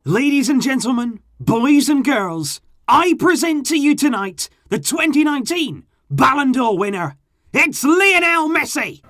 Ladies and gentlemen, boys and girls, I present to you tonight the 2019 Ballon d'Or winner. It's Lionel Messi!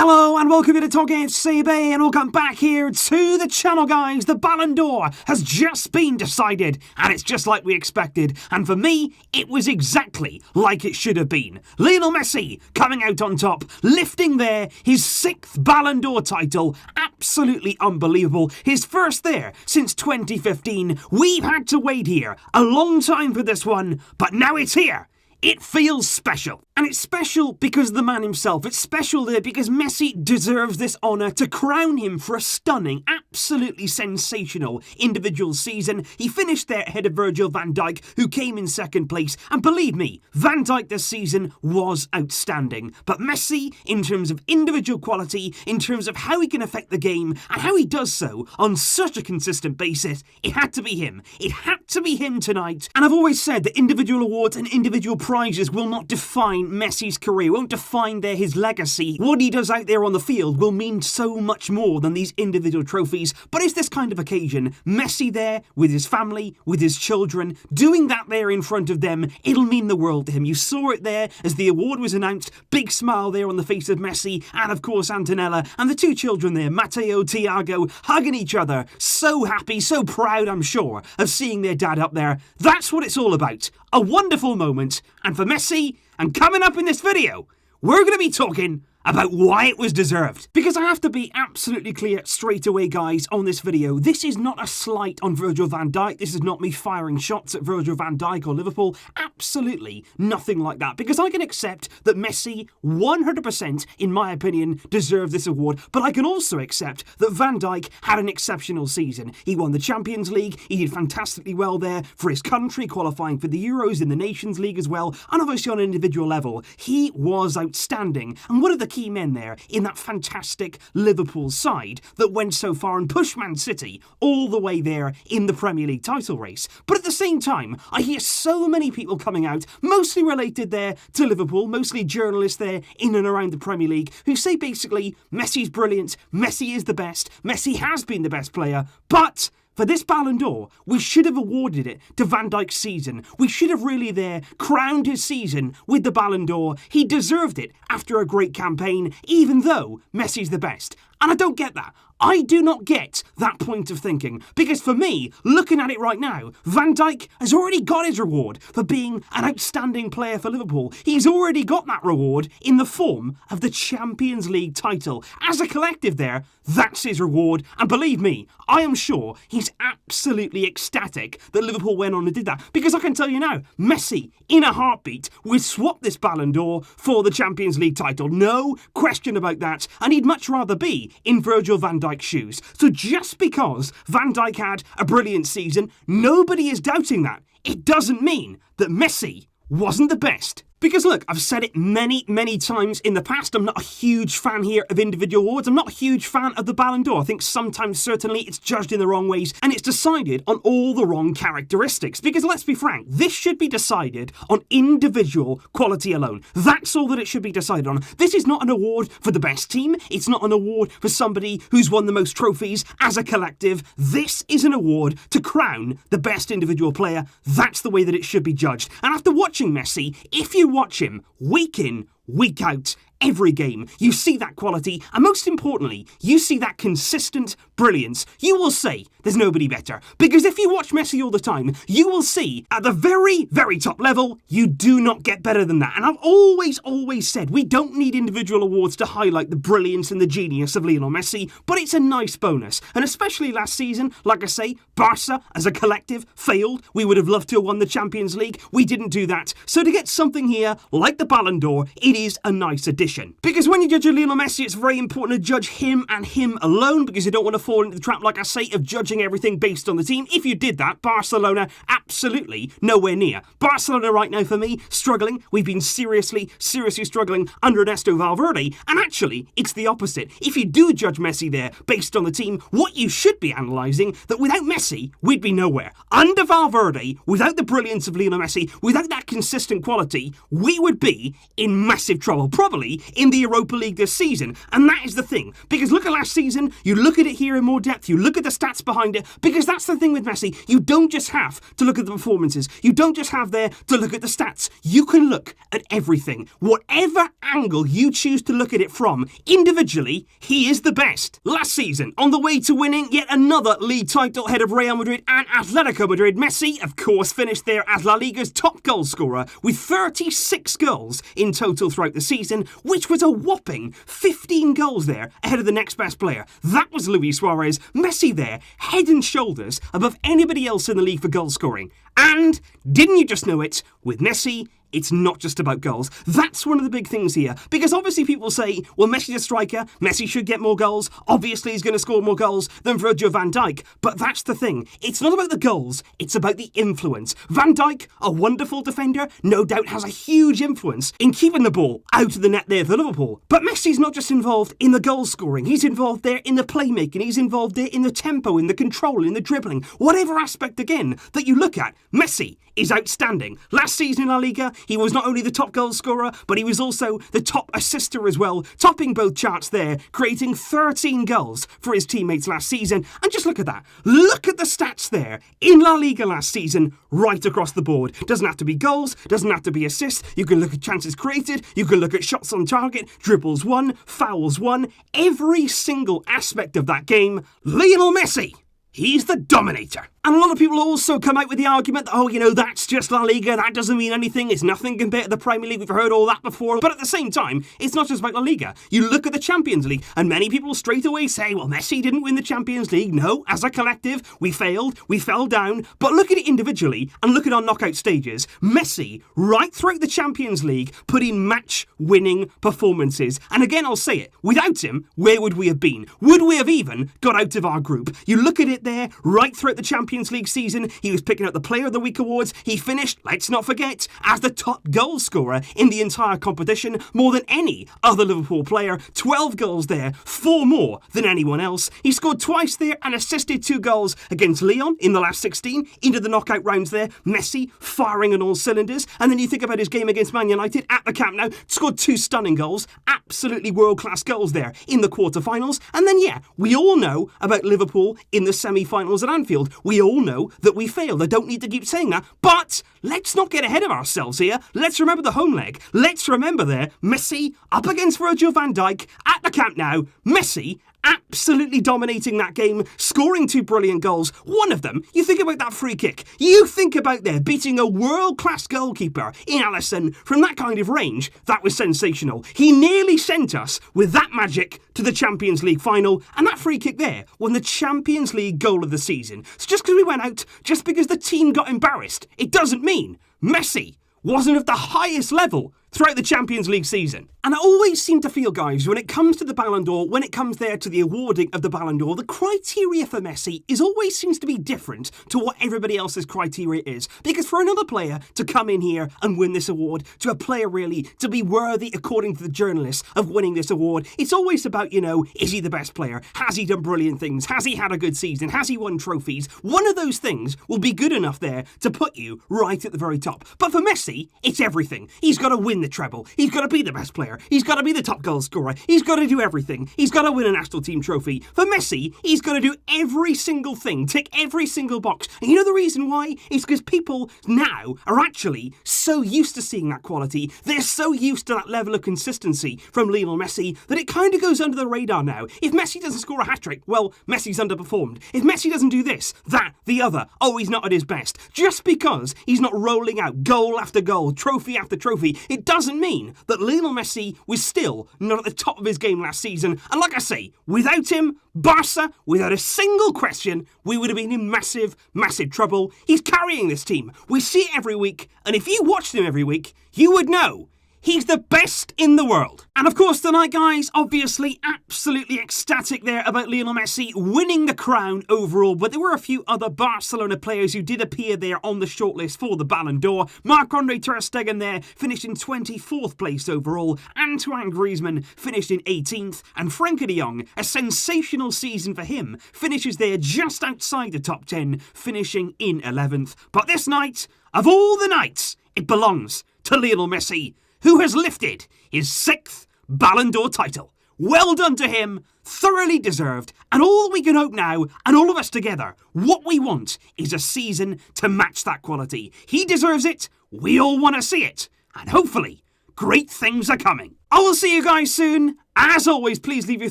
Hello and welcome to TalkFCB and welcome back here to the channel, guys. The Ballon d'Or has just been decided and it's just like we expected, and for me it was exactly like it should have been. Lionel Messi coming out on top, lifting there his 6th Ballon d'Or title. Absolutely unbelievable. His first there since 2015. We've had to wait here a long time for this one, but now it's here. It feels special. And it's special because of the man himself. It's special there because Messi deserves this honour to crown him for a stunning, absolutely sensational individual season. He finished there ahead of Virgil van Dijk, who came in second place. And believe me, Van Dijk this season was outstanding. But Messi, in terms of individual quality, in terms of how he can affect the game, and how he does so on such a consistent basis, it had to be him. It had to be him tonight. And I've always said that individual awards and individual prizes will not define Messi's career, won't define his legacy. What he does out there on the field will mean so much more than these individual trophies. But it's this kind of occasion. Messi there with his family, with his children, doing that there in front of them, it'll mean the world to him. You saw it there as the award was announced. Big smile there on the face of Messi and of course Antonella and the two children there, Matteo, Thiago, hugging each other. So happy, so proud, I'm sure, of seeing their dad up there. That's what it's all about. A wonderful moment. And for Messi, and coming up in this video, we're going to be talking about why it was deserved. Because I have to be absolutely clear straight away, guys, on this video. This is not a slight on Virgil van Dijk. This is not me firing shots at Virgil van Dijk or Liverpool. Absolutely nothing like that. Because I can accept that Messi, 100%, in my opinion, deserves this award. But I can also accept that Van Dijk had an exceptional season. He won the Champions League. He did fantastically well there for his country, qualifying for the Euros in the Nations League as well. And obviously on an individual level, he was outstanding. And one of the key men there in that fantastic Liverpool side that went so far and pushed Man City all the way there in the Premier League title race. But at the same time, I hear so many people coming out, mostly related there to Liverpool, mostly journalists there in and around the Premier League, who say basically, Messi's brilliant, Messi is the best, Messi has been the best player, but for this Ballon d'Or, we should have awarded it to Van Dijk's season. We should have really there crowned his season with the Ballon d'Or. He deserved it after a great campaign, even though Messi's the best. And I don't get that. I do not get that point of thinking. Because for me, looking at it right now, Van Dijk has already got his reward for being an outstanding player for Liverpool. He's already got that reward in the form of the Champions League title. As a collective there, that's his reward. And believe me, I am sure he's absolutely ecstatic that Liverpool went on and did that. Because I can tell you now, Messi, in a heartbeat, would swap this Ballon d'Or for the Champions League title. No question about that. And he'd much rather be in Virgil van Dijk's shoes. So just because Van Dijk had a brilliant season, nobody is doubting that. It doesn't mean that Messi wasn't the best. Because look, I've said it many, many times in the past, I'm not a huge fan here of individual awards. I'm not a huge fan of the Ballon d'Or. I think sometimes, certainly, it's judged in the wrong ways and it's decided on all the wrong characteristics. Because let's be frank, this should be decided on individual quality alone. That's all that it should be decided on. This is not an award for the best team. It's not an award for somebody who's won the most trophies as a collective. This is an award to crown the best individual player. That's the way that it should be judged. And after watching Messi, if you watch him week in, week out, every game, you see that quality, and most importantly, you see that consistent brilliance, you will say there's nobody better. Because if you watch Messi all the time, you will see at the very, very top level, you do not get better than that. And I've always said we don't need individual awards to highlight the brilliance and the genius of Lionel Messi, but it's a nice bonus. And especially last season, like I say, Barca as a collective failed. We would have loved to have won the Champions League. We didn't do that. So to get something here like the Ballon d'Or, it it is a nice addition. Because when you judge a Lionel Messi, it's very important to judge him and him alone, because you don't want to fall into the trap, like I say, of judging everything based on the team. If you did that, Barcelona, absolutely nowhere near. Barcelona right now, for me, struggling. We've been seriously struggling under Ernesto Valverde, and actually, it's the opposite. If you do judge Messi there based on the team, what you should be analysing, that without Messi, we'd be nowhere. Under Valverde, without the brilliance of Lionel Messi, without that consistent quality, we would be in massive trouble, probably in the Europa League this season. And that is the thing, because look at last season, you look at it here in more depth, you look at the stats behind it, because that's the thing with Messi, you don't just have to look at the performances, you don't just have there to look at the stats, you can look at everything. Whatever angle you choose to look at it from, individually, he is the best. Last season, on the way to winning yet another league title ahead of Real Madrid and Atletico Madrid, Messi, of course, finished there as La Liga's top goal scorer with 36 goals in total throughout the season, which was a whopping 15 goals there ahead of the next best player. That was Luis Suarez. Messi there, head and shoulders above anybody else in the league for goal scoring. And, didn't you just know it, with Messi, it's not just about goals. That's one of the big things here. Because obviously people say, well, Messi's a striker, Messi should get more goals, obviously he's going to score more goals than Virgil van Dijk. But that's the thing. It's not about the goals, it's about the influence. Van Dijk, a wonderful defender, no doubt has a huge influence in keeping the ball out of the net there for Liverpool. But Messi's not just involved in the goal scoring, he's involved there in the playmaking, he's involved there in the tempo, in the control, in the dribbling. Whatever aspect, again, that you look at, Messi is outstanding. Last season in La Liga, he was not only the top goal scorer, but he was also the top assister as well, topping both charts there, creating 13 goals for his teammates last season. And just look at that. Look at the stats there in La Liga last season, right across the board. Doesn't have to be goals, doesn't have to be assists. You can look at chances created, you can look at shots on target, dribbles won, fouls won. Every single aspect of that game, Lionel Messi, he's the dominator. And a lot of people also come out with the argument that, oh, you know, that's just La Liga, that doesn't mean anything, it's nothing compared to the Premier League, we've heard all that before. But at the same time, it's not just about La Liga. You look at the Champions League, and many people straight away say, well, Messi didn't win the Champions League. No, as a collective, we failed, we fell down. But look at it individually, and look at our knockout stages. Messi, right throughout the Champions League, put in match-winning performances. And again, I'll say it, without him, where would we have been? Would we have even got out of our group? You look at it there, right throughout the Champions League season, he was picking up the Player of the Week awards. He finished, let's not forget, as the top goal scorer in the entire competition, more than any other Liverpool player. 12 goals there, 4 more than anyone else. He scored twice there and assisted 2 goals against Lyon in the last 16, into the knockout rounds there. Messi firing on all cylinders. And then you think about his game against Man United at the Camp Nou, scored 2 stunning goals, absolutely world-class goals there in the quarter-finals. And then, yeah, we all know about Liverpool in the semi-finals at Anfield. We all know that we failed. I don't need to keep saying that, but let's not get ahead of ourselves here. Let's remember the home leg. Let's remember there, Messi up against Virgil van Dijk at the Camp Nou. Messi absolutely dominating that game, scoring 2 brilliant goals. One of them, you think about that free kick. You think about there beating a world-class goalkeeper in Alisson from that kind of range. That was sensational. He nearly sent us with that magic to the Champions League final, and that free kick there won the Champions League goal of the season. So just because we went out, just because the team got embarrassed, it doesn't mean Messi wasn't at the highest level throughout the Champions League season. And I always seem to feel, guys, when it comes to the Ballon d'Or, when it comes there to the awarding of the Ballon d'Or, the criteria for Messi always seems to be different to what everybody else's criteria is. Because for another player to come in here and win this award, to a player really to be worthy, according to the journalists, of winning this award, it's always about, you know, is he the best player? Has he done brilliant things? Has he had a good season? Has he won trophies? One of those things will be good enough there to put you right at the very top. But for Messi, it's everything. He's got to win the treble. He's got to be the best player. He's got to be the top goal scorer. He's got to do everything. He's got to win a national team trophy. For Messi, he's got to do every single thing, tick every single box. And you know the reason why? It's because people now are actually so used to seeing that quality. They're so used to that level of consistency from Lionel Messi that it kind of goes under the radar now. If Messi doesn't score a hat-trick, well, Messi's underperformed. If Messi doesn't do this, that, the other, oh, he's not at his best. Just because he's not rolling out goal after goal, trophy after trophy, it doesn't mean that Lionel Messi was still not at the top of his game last season. And like I say, without him, Barca, without a single question, we would have been in massive, massive trouble. He's carrying this team. We see it every week, and if you watched him every week, you would know He's the best in the world. And of course tonight, guys, obviously absolutely ecstatic there about Lionel Messi winning the crown overall, but there were a few other Barcelona players who did appear there on the shortlist for the Ballon d'Or. Marc-Andre ter Stegen there finished in 24th place overall, Antoine Griezmann finished in 18th, and Frenkie de Jong, a sensational season for him, finishes there just outside the top 10, finishing in 11th. But this night, of all the nights, it belongs to Lionel Messi, who has lifted his 6th Ballon d'Or title. Well done to him, thoroughly deserved, and all we can hope now, and all of us together, what we want is a season to match that quality. He deserves it, we all want to see it, and hopefully, great things are coming. I will see you guys soon. As always, please leave your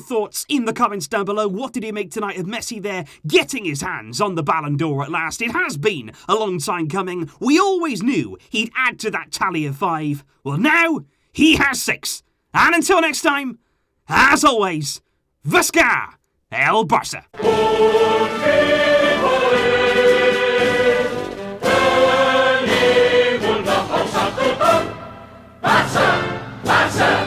thoughts in the comments down below. What did you make tonight of Messi there getting his hands on the Ballon d'Or at last? It has been a long time coming. We always knew he'd add to that tally of 5. Well, now he has 6. And until next time, as always, Visca el Barça. Barça!